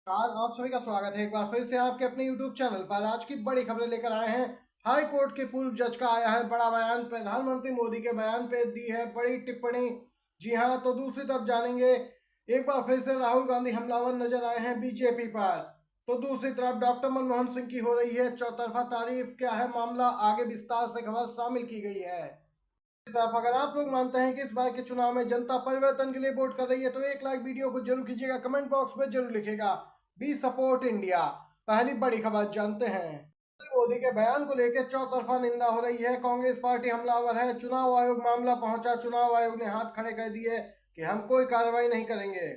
आज आप सभी का स्वागत है एक बार फिर से आपके अपने YouTube चैनल पर। आज की बड़ी खबरें लेकर आए हैं। हाई कोर्ट के पूर्व जज का आया है बड़ा बयान। प्रधानमंत्री मोदी के बयान पे दी है बड़ी टिप्पणी। जी हां, तो दूसरी तरफ जानेंगे एक बार फिर से राहुल गांधी हमलावर नजर आए हैं बीजेपी पर। तो दूसरी तरफ डॉक्टर मनमोहन सिंह की हो रही है चौतरफा तारीफ। क्या है मामला, आगे विस्तार से खबर शामिल की गई है। तरफ अगर आप लोग मानते हैं कि इस बार के चुनाव में जनता परिवर्तन के लिए वोट कर रही है तो एक लाइक वीडियो को जरूर कीजिएगा, कमेंट बॉक्स में जरूर लिखेगा बी सपोर्ट इंडिया। पहली बड़ी खबर जानते हैं। मोदी के बयान को लेकर चौतरफा निंदा हो रही है। कांग्रेस पार्टी हमलावर है, चुनाव आयोग मामला पहुंचा, चुनाव आयोग ने हाथ खड़े कर दिए कि हम कोई कार्रवाई नहीं करेंगे।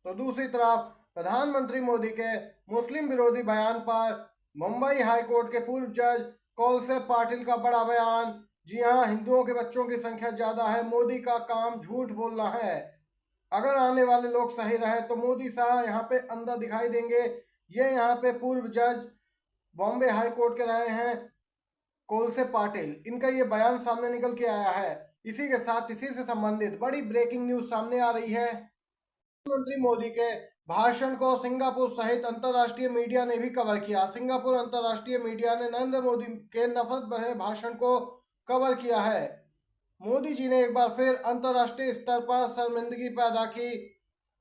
तो दूसरी तरफ प्रधानमंत्री मोदी के मुस्लिम विरोधी बयान पर मुंबई हाईकोर्ट के पूर्व जज कौलसे पाटिल का बड़ा बयान। जी हाँ, हिंदुओं के बच्चों की संख्या ज्यादा है, मोदी का काम झूठ बोलना है। अगर आने वाले लोग सही रहे तो मोदी साहब यहाँ पे अंदर दिखाई देंगे। ये यहाँ पे पूर्व जज बॉम्बे हाई कोर्ट के रहे हैं कौलसे पाटिल, इनका ये बयान सामने निकल के आया है। इसी के साथ इसी से संबंधित बड़ी ब्रेकिंग न्यूज सामने आ रही है। प्रधानमंत्री मोदी के भाषण को सिंगापुर सहित अंतर्राष्ट्रीय मीडिया ने भी कवर किया। सिंगापुर अंतर्राष्ट्रीय मीडिया ने नरेंद्र मोदी के नफरत भरे भाषण को कवर किया है। मोदी जी ने एक बार फिर अंतर्राष्ट्रीय स्तर पर शर्मिंदगी पैदा की।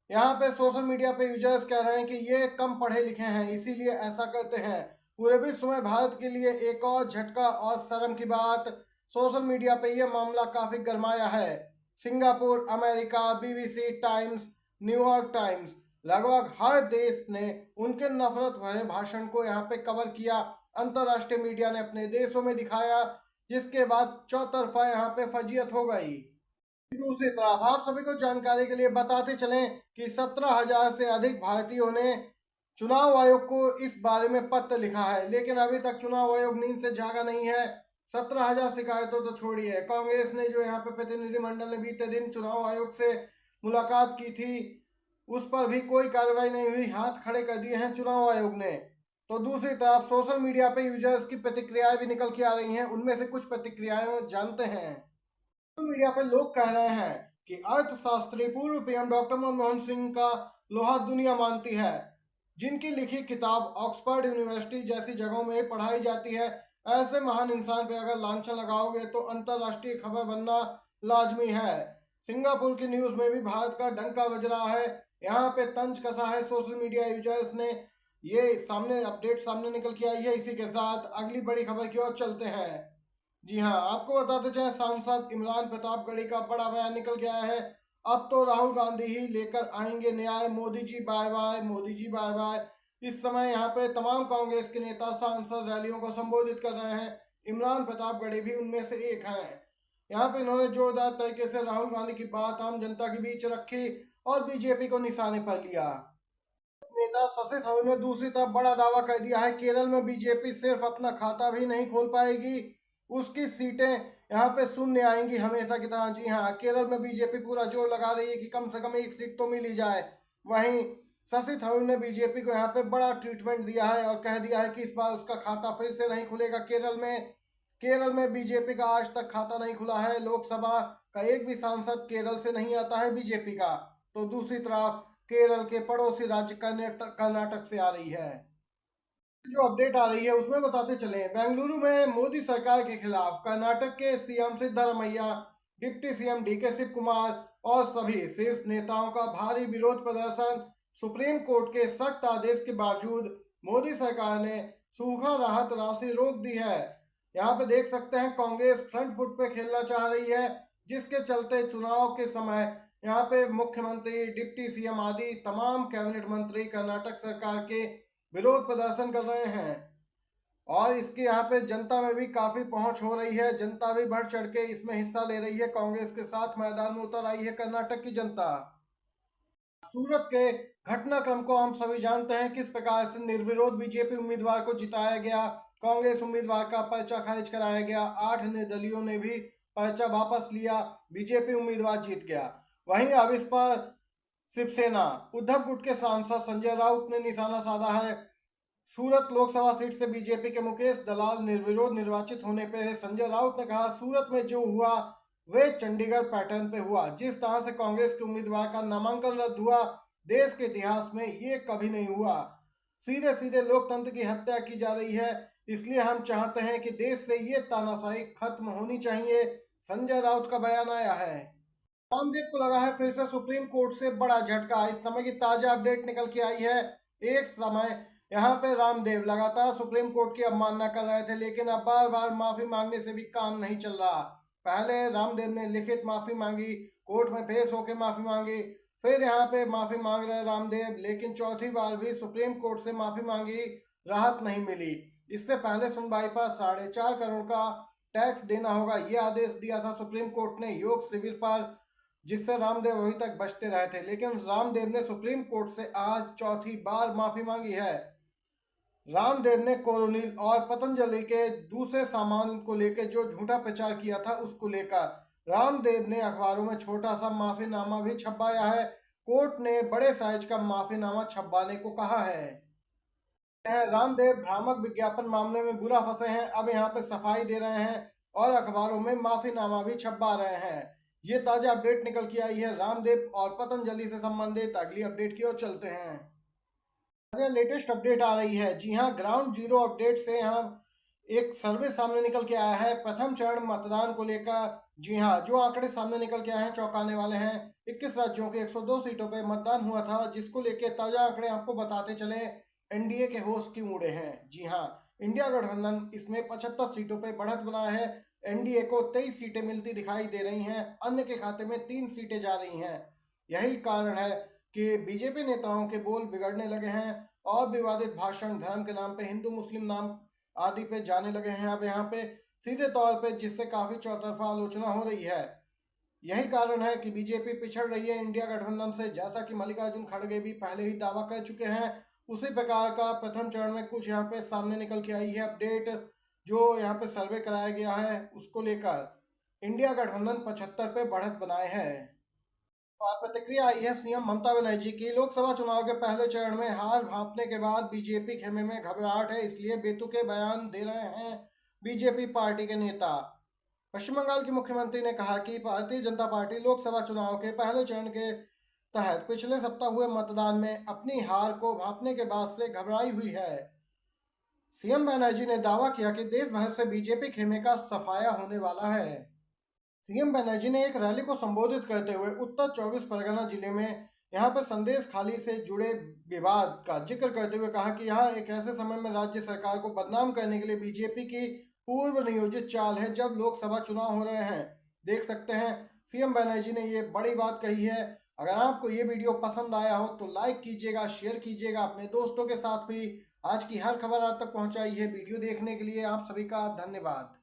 यहाँ पे सोशल मीडिया पे यूजर्स कह रहे हैं कि ये कम पढ़े लिखे हैं इसीलिए ऐसा करते हैं। पूरे विश्व में भारत के लिए एक और झटका और शर्म की बात। सोशल मीडिया पे ये मामला काफी गरमाया है। Singapore, America, BBC times, New York times, लगभग हर देश ने उनके नफरत भरे भाषण को यहाँ पे कवर किया। अंतर्राष्ट्रीय मीडिया ने अपने देशों में दिखाया, जिसके बाद चौतरफा यहाँ पे फजीयत हो गई। दूसरी तरफ आप सभी को जानकारी के लिए बताते चलें कि 17,000 से अधिक भारतीयों ने चुनाव आयोग को इस बारे में पत्र लिखा है, लेकिन अभी तक चुनाव आयोग नींद से जागा नहीं है। 17,000 शिकायतों तो छोड़िए, कांग्रेस ने जो यहाँ पे प्रतिनिधिमंडल ने बीते दिन चुनाव आयोग से मुलाकात की थी उस पर भी कोई कार्रवाई नहीं हुई, हाथ खड़े कर दिए हैं चुनाव आयोग ने। तो दूसरी तरफ सोशल मीडिया पे यूजर्स की प्रतिक्रियाएं भी निकल के आ रही हैं, उनमें से कुछ प्रतिक्रियाएं जानते हैं। सोशल मीडिया पर लोग कह रहे हैं कि अर्थशास्त्री पूर्व पीएम डॉक्टर मनमोहन सिंह का लोहा दुनिया मानती है, जिनकी लिखी किताब ऑक्सफोर्ड यूनिवर्सिटी जैसी जगहों में पढ़ाई जाती है। ऐसे महान इंसान पे अगर लांछन लगाओगे तो अंतरराष्ट्रीय खबर बनना लाजमी है। सिंगापुर की न्यूज में भी भारत का डंका बज रहा है। यहाँ पे तंज कसा है सोशल मीडिया यूजर्स ने। ये सामने अपडेट सामने निकल के आई है। इसी के साथ अगली बड़ी खबर की ओर चलते हैं। जी हाँ, आपको बताते चाहे सांसद इमरान प्रतापगढ़ी का बड़ा बयान निकल के आया है। अब तो राहुल गांधी ही लेकर आएंगे न्याय, Modi ji bye bye, Modi ji bye bye. इस समय यहाँ पे तमाम कांग्रेस के नेता सांसद रैलियों को संबोधित कर रहे हैं। इमरान प्रतापगढ़ी भी उनमें से एक हैं। यहाँ पे इन्होंने जोरदार तरीके से राहुल गांधी की बात आम जनता के बीच रखी और बीजेपी को निशाने पर लिया। नेता शशि थरूर ने दूसरी तरफ बड़ा दावा कर दिया है केरल में बीजेपी सिर्फ अपना खाता भी नहीं खोल पाएगी, उसकी सीटें यहाँ पे शून्य आएंगी हमेशा की तरह। जी हाँ, केरल में बीजेपी पूरा जोर लगा रही है कि कम से कम एक सीट तो मिल ही जाए। वहीं शशि थरूर ने बीजेपी को यहाँ पे बड़ा ट्रीटमेंट दिया है और कह दिया है कि इस बार उसका खाता फिर से नहीं खुलेगा केरल में। केरल में बीजेपी का आज तक खाता नहीं खुला है। लोकसभा का एक भी सांसद केरल से नहीं आता है बीजेपी का। तो दूसरी तरफ केरल के पड़ोसी राज्य कर्नाटक से आ रही है जो अपडेट आ रही है उसमें बताते चले। बेंगलुरु में मोदी सरकार के खिलाफ कर्नाटक के CM Siddaramaiah, deputy CM DK Shivakumar और सभी शीर्ष नेताओं का भारी विरोध प्रदर्शन। सुप्रीम कोर्ट के सख्त आदेश के बावजूद मोदी सरकार ने सूखा राहत राशि रोक दी है। यहाँ पे देख सकते हैं कांग्रेस फ्रंट फुट पे खेलना चाह रही है, जिसके चलते चुनाव के समय यहाँ पे मुख्यमंत्री, डिप्टी सीएम आदि तमाम कैबिनेट मंत्री कर्नाटक सरकार के विरोध प्रदर्शन कर रहे हैं। और इसकी यहाँ पे जनता में भी काफी पहुंच हो रही है। जनता भी बढ़ चढ़ के इसमें हिस्सा ले रही है। कांग्रेस के साथ मैदान में उतर आई है कर्नाटक की जनता। सूरत के घटनाक्रम को हम सभी जानते हैं, किस प्रकार से निर्विरोध बीजेपी उम्मीदवार को जिताया गया, कांग्रेस उम्मीदवार का पर्चा खारिज कराया गया, 8 निर्दलीयों ने भी पर्चा वापस लिया, बीजेपी उम्मीदवार जीत गया। वहीं अब इस पर शिवसेना उद्धव गुट के सांसद संजय राउत ने निशाना साधा है। सूरत लोकसभा सीट से बीजेपी के मुकेश दलाल निर्विरोध निर्वाचित होने पर संजय राउत ने कहा, सूरत में जो हुआ वे चंडीगढ़ पैटर्न पे हुआ। जिस तरह से कांग्रेस के उम्मीदवार का नामांकन रद्द हुआ, देश के इतिहास में ये कभी नहीं हुआ। सीधे सीधे लोकतंत्र की हत्या की जा रही है। इसलिए हम चाहते हैं कि देश से ये तानाशाही खत्म होनी चाहिए। संजय राउत का बयान आया है। रामदेव को लगा है फिर से सुप्रीम कोर्ट से बड़ा झटका। इस समय की ताजा अपडेट निकल के आई है। एक समय यहाँ पे रामदेव लगातार सुप्रीम कोर्ट की अवमानना कर रहे थे, लेकिन अब बार बार माफी मांगने से भी काम नहीं चल रहा। पहले रामदेव ने लिखित माफी मांगी, कोर्ट में पेश होकर माफी मांगी, फिर यहाँ पे माफी मांग रहे रामदेव, लेकिन चौथी बार भी सुप्रीम कोर्ट से माफी मांगी, राहत नहीं मिली। इससे पहले सुनवाई पर 4.5 करोड़ का टैक्स देना होगा, ये आदेश दिया था सुप्रीम कोर्ट ने योग शिविर पर, जिससे रामदेव अभी तक बचते रहे थे। लेकिन रामदेव ने सुप्रीम कोर्ट से आज चौथी बार माफी मांगी है। रामदेव ने कोरोनिल और पतंजलि के दूसरे सामान को लेकर जो झूठा प्रचार किया था उसको लेकर रामदेव ने अखबारों में छोटा सा माफीनामा भी छपवाया है। कोर्ट ने बड़े साइज का माफीनामा छपवाने को कहा है। रामदेव भ्रामक विज्ञापन मामले में बुरा फंसे हैं, अब यहाँ पे सफाई दे रहे हैं और अखबारों में माफीनामा भी छपवा रहे हैं। ये ताजा अपडेट निकल के आई है रामदेव और पतंजलि से संबंधित। अगली अपडेट की ओर चलते हैं। लेटेस्ट अपडेट आ रही है। जी हाँ, ग्राउंड जीरो अपडेट से यहाँ एक सर्वे सामने निकल के आया है प्रथम चरण मतदान को लेकर। जी हाँ, जो आंकड़े सामने निकल के आए हैं चौंकाने वाले हैं। 21 राज्यों के 102 सीटों पे मतदान हुआ था, जिसको लेकर ताजा आंकड़े आपको बताते चले। एनडीए के होश क्यों उड़े हैं? जी हाँ, इंडिया गठबंधन इसमें 75 सीटों पे बढ़त बनाया है। एनडीए को 23 सीटें मिलती दिखाई दे रही हैं, अन्य के खाते में 3 सीटें जा रही हैं। यही कारण है कि बीजेपी नेताओं के बोल बिगड़ने लगे हैं और विवादित भाषण धर्म के नाम पे, हिंदू मुस्लिम नाम आदि पे जाने लगे हैं अब यहाँ पे सीधे तौर पे, जिससे काफी चौतरफा आलोचना हो रही है। यही कारण है कि बीजेपी पिछड़ रही है इंडिया गठबंधन से, जैसा कि मल्लिकार्जुन खड़गे भी पहले ही दावा कर चुके हैं। उसी प्रकार का प्रथम चरण में कुछ यहाँ पे सामने निकल के आई है अपडेट, जो यहाँ पे सर्वे कराया गया है उसको लेकर इंडिया गठबंधन 75 पे बढ़त बनाए हैं। प्रतिक्रिया आई है सीएम ममता बनर्जी की। लोकसभा चुनाव के पहले चरण में हार भांपने के बाद बीजेपी खेमे में घबराहट है, इसलिए बेतुके बयान दे रहे हैं बीजेपी पार्टी के नेता। पश्चिम बंगाल की मुख्यमंत्री ने कहा कि भारतीय जनता पार्टी लोकसभा चुनाव के पहले चरण के तहत पिछले सप्ताह हुए मतदान में अपनी हार को भांपने के बाद से घबराई हुई है। सीएम बनर्जी ने दावा किया कि देश भर से बीजेपी खेमे का सफाया होने वाला है। सीएम बनर्जी ने एक रैली को संबोधित करते हुए उत्तर 24 परगना जिले में यहाँ पर संदेश खाली से जुड़े विवाद का जिक्र करते हुए कहा कि यहाँ एक ऐसे समय में राज्य सरकार को बदनाम करने के लिए बीजेपी की पूर्व नियोजित चाल है, जब लोकसभा चुनाव हो रहे हैं। देख सकते हैं सीएम बनर्जी ने ये बड़ी बात कही है। अगर आपको ये वीडियो पसंद आया हो तो लाइक कीजिएगा, शेयर कीजिएगा अपने दोस्तों के साथ भी। आज की हर खबर आप तक पहुंचाई है। वीडियो देखने के लिए आप सभी का धन्यवाद।